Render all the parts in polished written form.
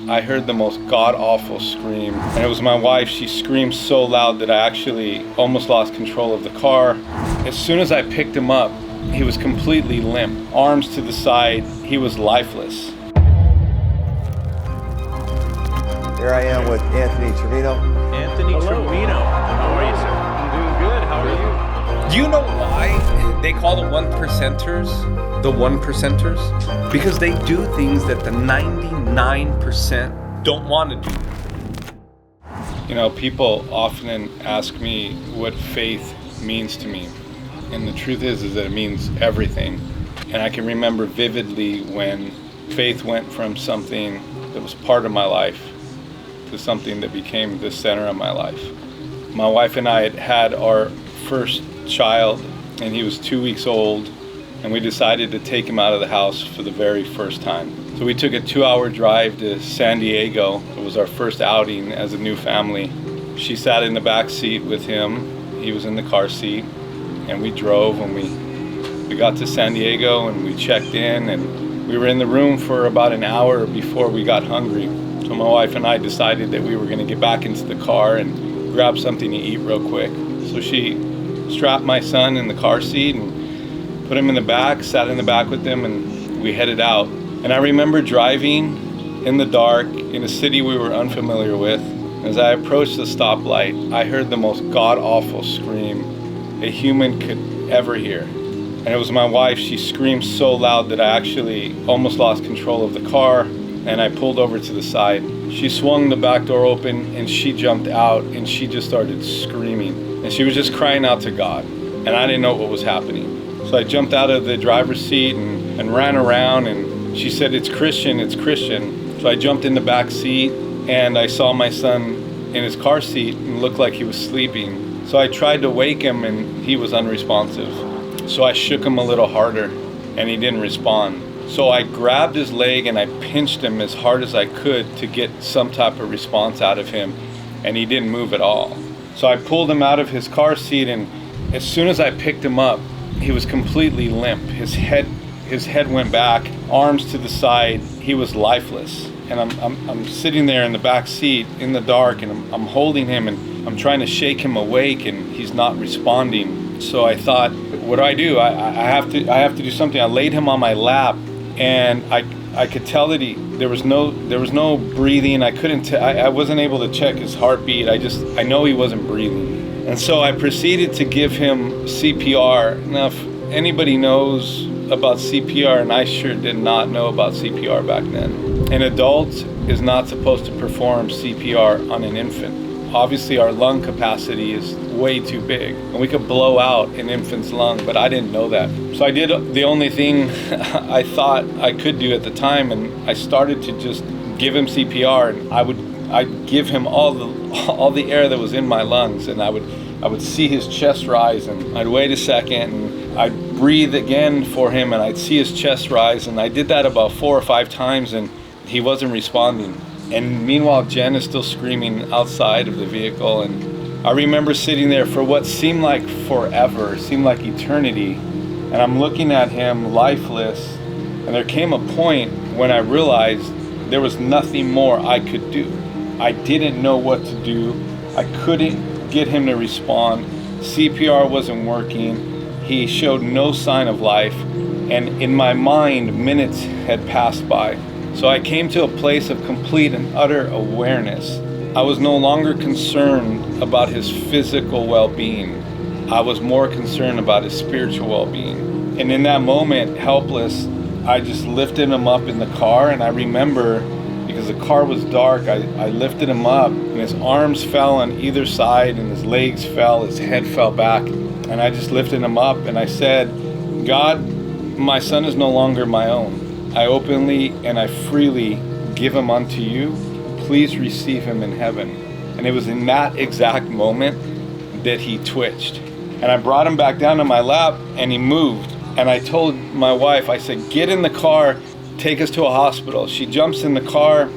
I heard the most god-awful scream. And it was my wife. She screamed so loud that I actually almost lost control of the car. As soon as I picked him up, he was completely limp. Arms to the side, he was lifeless. Here I am with Anthony Trimino. Anthony Trimino. How are you, sir? I'm doing good. How are you? Do you know why they call the one percenters the one percenters? Because they do things that the 99% don't want to do. You know, people often ask me what faith means to me. And the truth is that it means everything. And I can remember vividly when faith went from something that was part of my life to something that became the center of my life. My wife and I had had our first child, and he was 2 weeks old, and we decided to take him out of the house for the very first time. So we took a 2-hour drive to San Diego. It was our first outing as a new family. She sat in the back seat with him. He was in the car seat, and we drove, and we got to San Diego, and we checked in, and we were in the room for about an hour before we got hungry. So my wife and I decided that we were going to get back into the car and grab something to eat real quick. So she strapped my son in the car seat and put him in the back, sat in the back with him, and we headed out. And I remember driving in the dark in a city we were unfamiliar with. As I approached the stoplight, I heard the most god-awful scream a human could ever hear. And it was my wife. She screamed so loud that I actually almost lost control of the car, and I pulled over to the side. She swung the back door open, and she jumped out, and she just started screaming. And she was just crying out to God, and I didn't know what was happening. So I jumped out of the driver's seat and ran around, and she said, "It's Christian, it's Christian." So I jumped in the back seat, and I saw my son in his car seat and looked like he was sleeping. So I tried to wake him, and he was unresponsive. So I shook him a little harder, and he didn't respond. So I grabbed his leg and I pinched him as hard as I could to get some type of response out of him, and he didn't move at all. So I pulled him out of his car seat, and as soon as I picked him up, he was completely limp. His head went back, arms to the side. He was lifeless. And I'm sitting there in the back seat in the dark, and I'm holding him, and I'm trying to shake him awake, and he's not responding. So I thought, what do? I have to do something. I laid him on my lap, and I could tell that there was no breathing. I wasn't able to check his heartbeat. I know he wasn't breathing. And so I proceeded to give him CPR. Now, if anybody knows about CPR, and I sure did not know about CPR back then. An adult is not supposed to perform CPR on an infant. Obviously, our lung capacity is way too big, and we could blow out an infant's lung, but I didn't know that. So I did the only thing I thought I could do at the time, and I started to just give him CPR, and I'd give him all the air that was in my lungs, and I would see his chest rise, and I'd wait a second, and I'd breathe again for him, and I'd see his chest rise, and I did that about 4 or 5 times, and he wasn't responding. And meanwhile, Jen is still screaming outside of the vehicle, and I remember sitting there for what seemed like forever, seemed like eternity, and I'm looking at him lifeless, and there came a point when I realized there was nothing more I could do. I didn't know what to do. I couldn't get him to respond. CPR wasn't working. He showed no sign of life, and in my mind, minutes had passed by. So I came to a place of complete and utter awareness. I was no longer concerned about his physical well-being. I was more concerned about his spiritual well-being. And in that moment, helpless, I just lifted him up in the car, and I remember, because the car was dark, I lifted him up, and his arms fell on either side, and his legs fell, his head fell back, and I just lifted him up, and I said, "God, my son is no longer my own. I openly and I freely give him unto you. Please receive him in heaven." And it was in that exact moment that he twitched. And I brought him back down to my lap, and he moved. And I told my wife, I said, "Get in the car, take us to a hospital." She jumps in the car,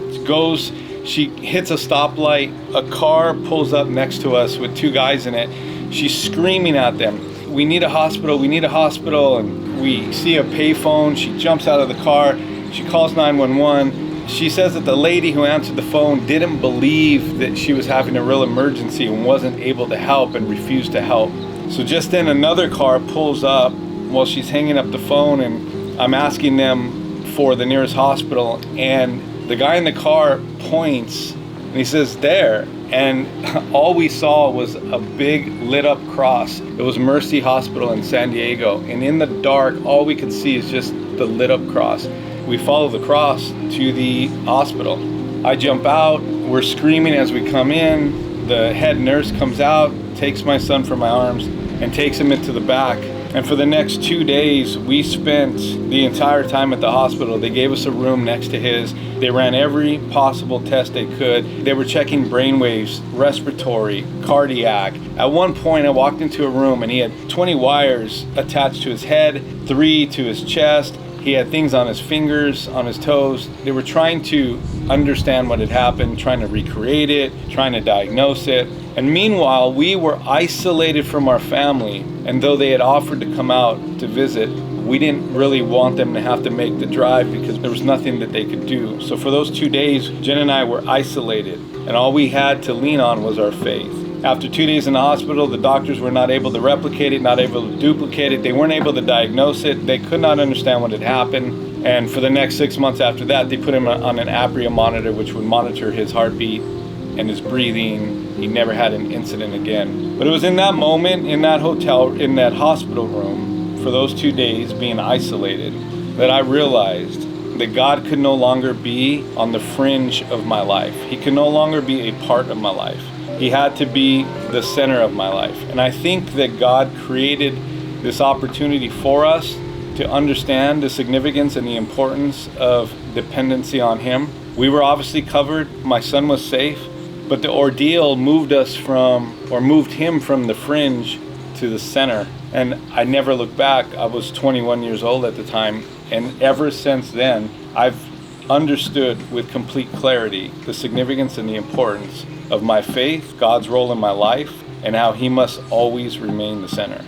she hits a stoplight. A car pulls up next to us with 2 guys in it. She's screaming at them, "We need a hospital, we need a hospital." And we see a payphone. She jumps out of the car, she calls 911, she says that the lady who answered the phone didn't believe that she was having a real emergency and wasn't able to help and refused to help. So just then another car pulls up while she's hanging up the phone, and I'm asking them for the nearest hospital, and the guy in the car points and he says, there. And all we saw was a big lit up cross. It was Mercy Hospital in San Diego. And in the dark, all we could see is just the lit up cross. We follow the cross to the hospital. I jump out, we're screaming as we come in. The head nurse comes out, takes my son from my arms and takes him into the back. And for the next 2 days, we spent the entire time at the hospital. They gave us a room next to his. They ran every possible test they could. They were checking brainwaves, respiratory, cardiac. At one point, I walked into a room and he had 20 wires attached to his head, 3 to his chest. He had things on his fingers, on his toes. They were trying to understand what had happened, trying to recreate it, trying to diagnose it. And meanwhile, we were isolated from our family. And though they had offered to come out to visit, we didn't really want them to have to make the drive because there was nothing that they could do. So for those 2 days, Jen and I were isolated, and all we had to lean on was our faith. After 2 days in the hospital, the doctors were not able to replicate it, not able to duplicate it. They weren't able to diagnose it. They could not understand what had happened. And for the next 6 months after that, they put him on an apnea monitor, which would monitor his heartbeat and his breathing. He never had an incident again. But it was in that moment, in that hotel, in that hospital room, for those 2 days being isolated, that I realized that God could no longer be on the fringe of my life. He could no longer be a part of my life. He had to be the center of my life. And I think that God created this opportunity for us to understand the significance and the importance of dependency on Him. We were obviously covered. My son was safe. But the ordeal moved him from the fringe to the center. And I never looked back. I was 21 years old at the time. And ever since then, I've understood with complete clarity the significance and the importance of my faith, God's role in my life, and how He must always remain the center.